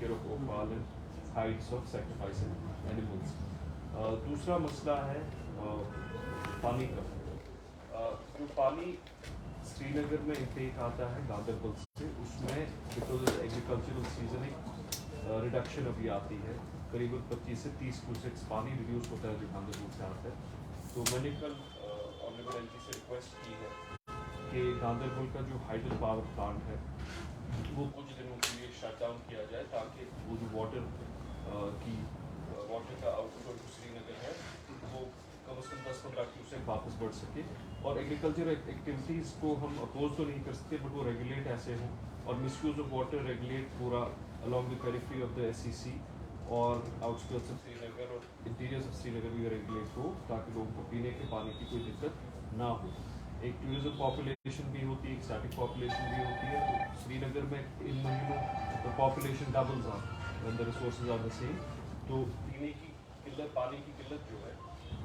care of offal and heights of sacrificing animals. दूसरा मसला है पानी का। जो पानी श्रीनगर में इंटेक आता है गांदरबल से, उसमें because of agricultural seasoning reduction अभी आती है, करीबन 25 से 30 क्यूसेक्स पानी रिड्यूस होता है जो गांदरबल से आता है। तो मैंने कल ऑनरेबल एमपी से रिक्वेस्ट की है कि गांदरबल का जो हाइडल पावर प्लांट है वो कुछ दिनों के लिए शट डाउन किया जाए, ताकि वो जो वाटर का आउटपुट जो श्रीनगर है वो कम से कम 10-15 क्यूसेक वापस बढ़ सके। और एग्रीकल्चर एक्टिविटीज़ को हम अपोज तो नहीं कर सकते, बट वो रेगुलेट ऐसे हों और मिसयूज ऑफ वाटर रेगुलेट पूरा along the periphery of the SEC और आउटस्कर्ट्स ऑफ श्रीनगर और इंटीरियर्स ऑफ श्रीनगर भी रेगुलेट हो, ताकि लोगों को पीने के पानी की कोई दिक्कत ना हो। एक टूरिज्म पॉपुलेशन भी होती है, एक स्टैटिक पॉपुलेशन भी होती है। तो श्रीनगर में इन महीनों the population doubles on when the resources are the same. तो पीने की किल्लत, पानी की किल्लत जो है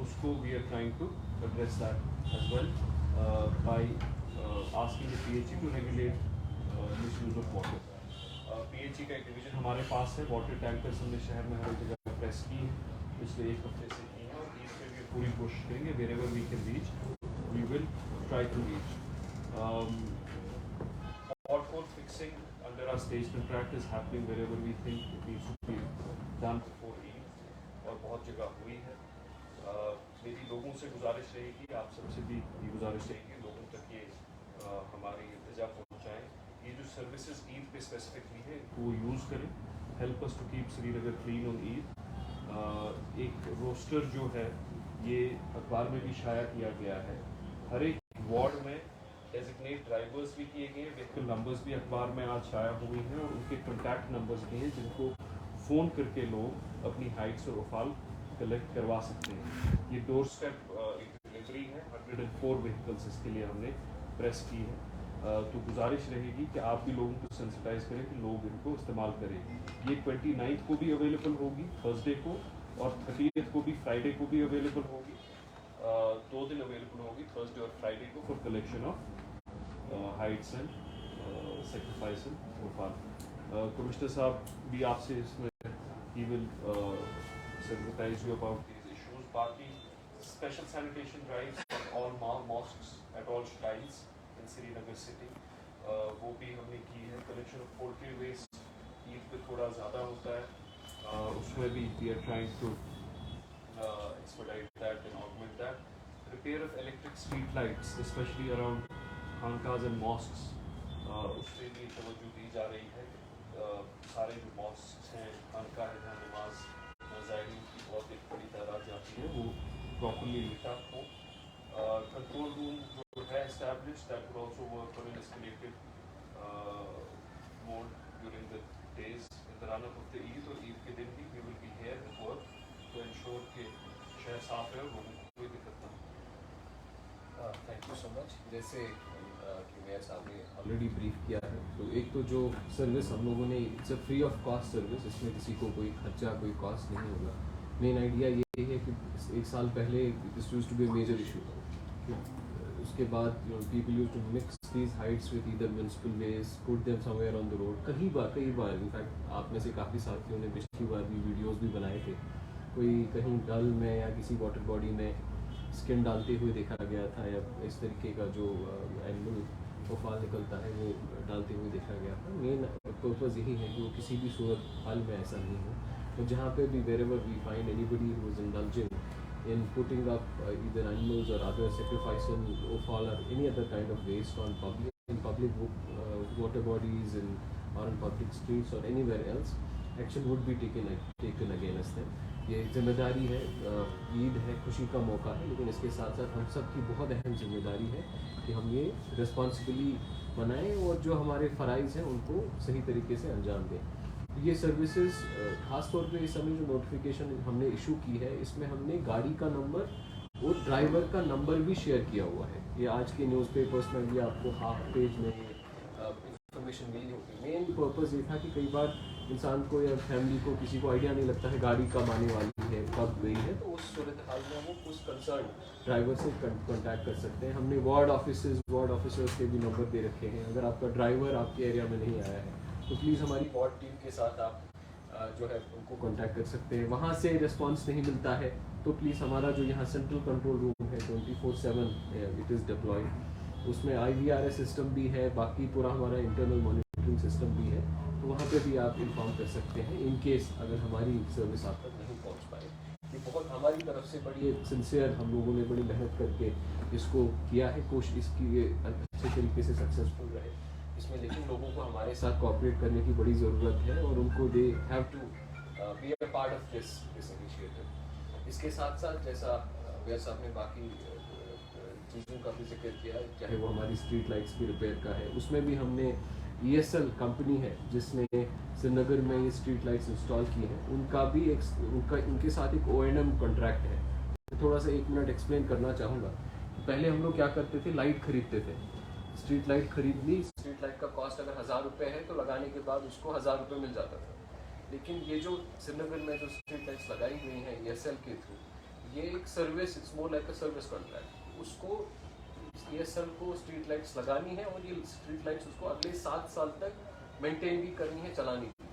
उसको we are trying to address that as well by asking the PHE to regulate misuse of water. PHE का एक डिवीजन हमारे पास है, वाटर टैंकर्स हमने शहर में हर जगह प्रेस की है, पिछले एक हफ्ते से की है, और इसमें भी पूरी कोशिश करेंगे wherever we can reach we will try to reach. Pothole fixing under our stage contract is happening wherever we think it needs to be done before Eid, और बहुत जगह हुई है। मेरी लोगों से गुजारिश रहेगी, आप सबसे भी ये गुजारिश रहेगी, लोगों तक ये हमारी इंतजा पहुँचाएँ। ये जो सर्विसेज ईद पे स्पेसिफिकली है वो यूज़ करें, help us to keep Srinagar clean on Eid. एक रोस्टर जो है ये अखबार में भी शाया किया गया है, हर एक वार्ड में डेजिग्नेट ड्राइवर्स भी किए गए हैं, व्हीकल नंबर्स भी अखबार में आज शाया हुई हैं, और उनके कॉन्टैक्ट नंबर्स भी हैं जिनको फ़ोन करके लोग अपनी हाइट्स और उफाल कलेक्ट करवा सकते हैं। ये डोर स्टेप डिलीवरी है, 104 व्हीकल्स इसके लिए हमने प्रेस की है। तो गुजारिश रहेगी कि आप भी लोगों को सेंसिटाइज करें कि लोग इनको इस्तेमाल करें। ये 29 को भी अवेलेबल होगी थर्सडे को, और 30 को भी फ्राइडे को भी अवेलेबल होगी। 2 दिन अवेलेबल होगी, थर्सडे और फ्राइडे को, for collection of hides and sacrifice and offal. Commissioner साहब भी आपसे इसमें ही will sensitize you about these issues. बाकी special sanitation drives on all mosques at all shrines in Srinagar city, वो भी हमने की है। Collection of poultry waste Eid पे थोड़ा ज़्यादा होता है, उसमें भी we are trying to expedite that and augment that. Repair of electric street lights, especially around खानकाज and mosques, उस पर भी तवज्जो दी जा रही है। सारे जो मॉस्क हैं, खानका है जहाँ नमाज ज़ायरीन की बहुत एक बड़ी तादाद जाती है, वो प्रॉपरली लिटा हो। कंट्रोल रूम जो है established, that would also work on an escalated mode during the days in the run-up of the Eid, और ईद के दिन भी we will be here at work to ensure कि शहर साफ है और लोगों को कोई दिक्कत ना हो। Thank you so much. जैसे कि मेयर साहब ने ऑलरेडी ब्रीफ किया है, तो एक तो जो सर्विस हम लोगों ने, it's a free of cost service, इसमें किसी को कोई खर्चा कोई कॉस्ट नहीं होगा। मेन आइडिया ये है कि 1 साल पहले this used to be a major issue, उसके बाद people used to mix these hides with either municipal waste, put them somewhere on the road. कई बार इनफैक्ट आप में से काफ़ी साथियों ने पिछली बार भी वीडियोज़ भी बनाए थे, कोई कहीं डल में या किसी वाटर बॉडी में स्किन डालते हुए देखा गया था, या इस तरीके का जो एनिमल उफाल निकलता है वो डालते हुए देखा गया था। मेन पर्पज़ यही है कि वो किसी भी सूरत हाल में ऐसा नहीं हो। तो जहाँ पे भी wherever we find anybody who is indulging in putting up either animals or other sacrificial offal or any other kind of waste on public water bodies or in public streets or anywhere else, action would be taken against them. ये जिम्मेदारी है, ईद है, खुशी का मौका है, लेकिन इसके साथ साथ हम सब की बहुत अहम जिम्मेदारी है कि हम ये रिस्पॉन्सिबली बनाएं और जो हमारे फ़राइज़ हैं उनको सही तरीके से अंजाम दें। ये सर्विसेज ख़ास तौर पे इस समय जो नोटिफिकेशन हमने इशू की है, इसमें हमने गाड़ी का नंबर और ड्राइवर का नंबर भी शेयर किया हुआ है। ये आज के न्यूज़पेपर्स में भी आपको हाफ पेज में इंफॉर्मेशन मिली होगी। मेन पर्पज़ ये था कि कई बार इंसान को या फैमिली को किसी को आइडिया नहीं लगता है गाड़ी कब आने वाली है, कब गई है, तो उस सूरत हाल में वो उस कंसर्न ड्राइवर से कॉन्टैक्ट कर सकते हैं। हमने वार्ड ऑफिसर्स के भी नंबर दे रखे हैं। अगर आपका ड्राइवर आपके एरिया में नहीं आया है तो प्लीज़ हमारी वार्ड टीम के साथ आप जो है उनको कांटेक्ट कर सकते हैं। वहाँ से रिस्पांस नहीं मिलता है तो प्लीज़ हमारा जो यहाँ सेंट्रल कंट्रोल रूम है 24/7 इट इज़ डिप्लॉयड, उसमें IVRS सिस्टम भी है, बाकी पूरा हमारा इंटरनल मॉनिटरिंग सिस्टम भी है, तो वहाँ पे भी आप इन्फॉर्म कर सकते हैं इन केस अगर हमारी सर्विस आप तक नहीं पहुँच पाए। ये बहुत हमारी तरफ से बड़ी सिंसियर, हम लोगों ने बड़ी मेहनत करके इसको किया है, कोशिश इसकी ये अच्छे तरीके से सक्सेसफुल रहे इसमें, लेकिन लोगों को हमारे साथ कोऑपरेट करने की बड़ी ज़रूरत है और उनको they have to be a part of this initiative. इसके साथ साथ जैसा व्यास साहब ने बाकी चीज़ों का भी जिक्र किया, चाहे वो हमारी स्ट्रीट लाइट्स की रिपेयर का है, उसमें भी हमने ESL कंपनी है जिसने श्रीनगर में ये स्ट्रीट लाइट्स इंस्टॉल की हैं, उनका भी उनके साथ एक O&M कॉन्ट्रैक्ट है। तो थोड़ा सा 1 मिनट एक्सप्लेन करना चाहूँगा। पहले हम लोग क्या करते थे, लाइट खरीदते थे, स्ट्रीट लाइट खरीद ली, स्ट्रीट लाइट का कॉस्ट अगर 1000 रुपये है तो लगाने के बाद उसको 1000 रुपये मिल जाता था। लेकिन ये जो श्रीनगर में जो स्ट्रीट लाइट्स लगाई गई हैं ESL के थ्रू, ये एक service, it's more like a service contract. उसको ESL को स्ट्रीट लाइट्स लगानी है और ये स्ट्रीट लाइट्स उसको अगले 7 साल तक मेंटेन भी करनी है, चलानी है।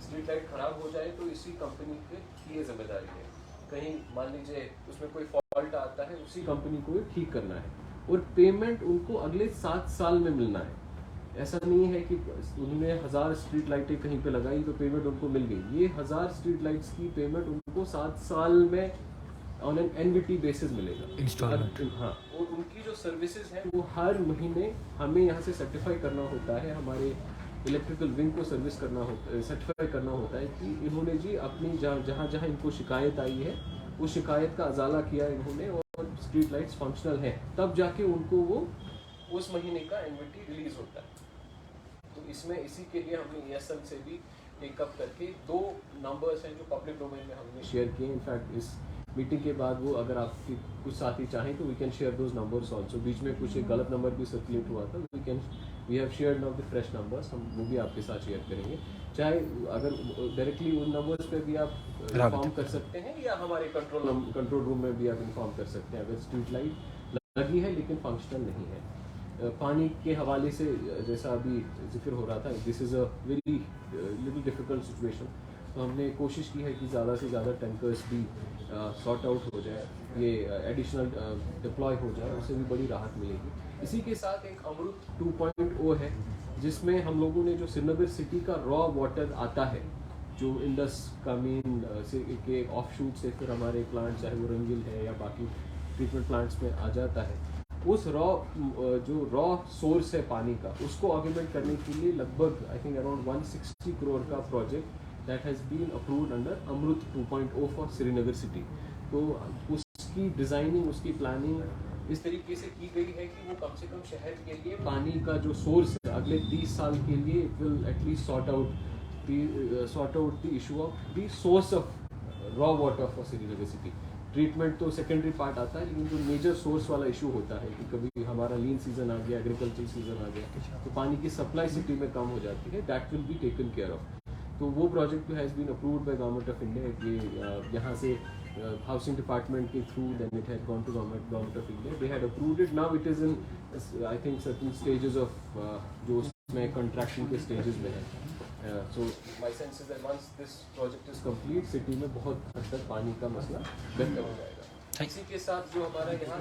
स्ट्रीट लाइट खराब हो जाए तो इसी कंपनी की ये जिम्मेदारी है। कहीं मान लीजिए उसमें कोई फॉल्ट आता है, उसी कंपनी को ये ठीक करना है और पेमेंट उनको अगले 7 साल में मिलना है। ऐसा नहीं है कि उन्होंने 1000 स्ट्रीट लाइटें कहीं पे लगाई तो पेमेंट उनको मिल गई। ये 1000 स्ट्रीट लाइट्स की पेमेंट उनको 7 साल में ऑन एन एनवीटी बेसिस मिलेगा, इंस्टॉलमेंट। हाँ, और उनकी जो सर्विसेज हैं वो हर महीने हमें यहाँ से सर्टिफाई करना होता है, हमारे इलेक्ट्रिकल विंग को सर्विस करना होता है, सर्टिफाई करना होता है कि इन्होंने जी अपनी जहाँ जहाँ इनको शिकायत आई है वो शिकायत का अजाला किया इन्होंने और स्ट्रीट लाइट्स फंक्शनल है, तब जाके उनको वो उस महीने का एनवीटी रिलीज होता है। तो इसमें इसी के लिए हमने ESL से भी टेकअप करके 2 नंबर्स हैं जो पब्लिक डोमेन में हमने शेयर किए। इनफैक्ट इस मीटिंग के बाद वो अगर आपके कुछ साथी चाहें तो we can share those numbers also. बीच में कुछ एक गलत नंबर भी सर्कुलेट हुआ था, we have shared now the fresh numbers, हम वो भी आपके साथ शेयर करेंगे। चाहे अगर डायरेक्टली उन नंबर्स पे भी आप इन्फॉर्म कर सकते हैं या हमारे कंट्रोल रूम में भी आप इन्फॉर्म कर सकते हैं अगर स्ट्रीट लाइट लगी है लेकिन फंक्शनल नहीं है। पानी के हवाले से जैसा अभी जिक्र हो रहा था, this is a very little difficult situation, तो हमने कोशिश की है कि ज़्यादा से ज़्यादा टैंकर्स भी सॉर्ट आउट हो जाए, ये एडिशनल डिप्लॉय हो जाए, उससे भी बड़ी राहत मिलेगी। इसी के साथ एक अमृत 2.0 है जिसमें हम लोगों ने जो श्रीनगर सिटी का रॉ वाटर आता है जो इंडस का मेन से के ऑफ शूट से फिर हमारे प्लांट चाहे वो रंगील है या बाकी ट्रीटमेंट प्लांट्स में आ जाता है, उस जो रॉ सोर्स है पानी का उसको ऑगमेंट करने के लिए लगभग आई थिंक अराउंड 160 करोड़ का project that has been approved under Amrut 2.0 for Srinagar city. तो उसकी डिज़ाइनिंग, उसकी प्लानिंग इस तरीके से की गई है कि वो कम से कम शहर के लिए पानी का जो सोर्स है अगले 30 साल के लिए it will at least sort out the issue of the source of raw water for Srinagar city. Treatment तो सेकेंडरी पार्ट आता है, लेकिन जो मेजर सोर्स वाला इशू होता है कि कभी हमारा लीन सीजन आ गया, एग्रीकल्चर सीजन आ गया, तो पानी की सप्लाई सिटी में कम हो जाती है, that will be taken care of. तो वो project has been approved by government of India. ये यहाँ से हाउसिंग डिपार्टमेंट के through then it had gone to government of India, they had approved it, now it is in I think certain stages of जो उसमें contraction के stages में है। So my sense is that once this project is complete, city में बहुत हद तक पानी का मसला बेहतर हो जाएगा। इसी के साथ जो हमारा यहाँ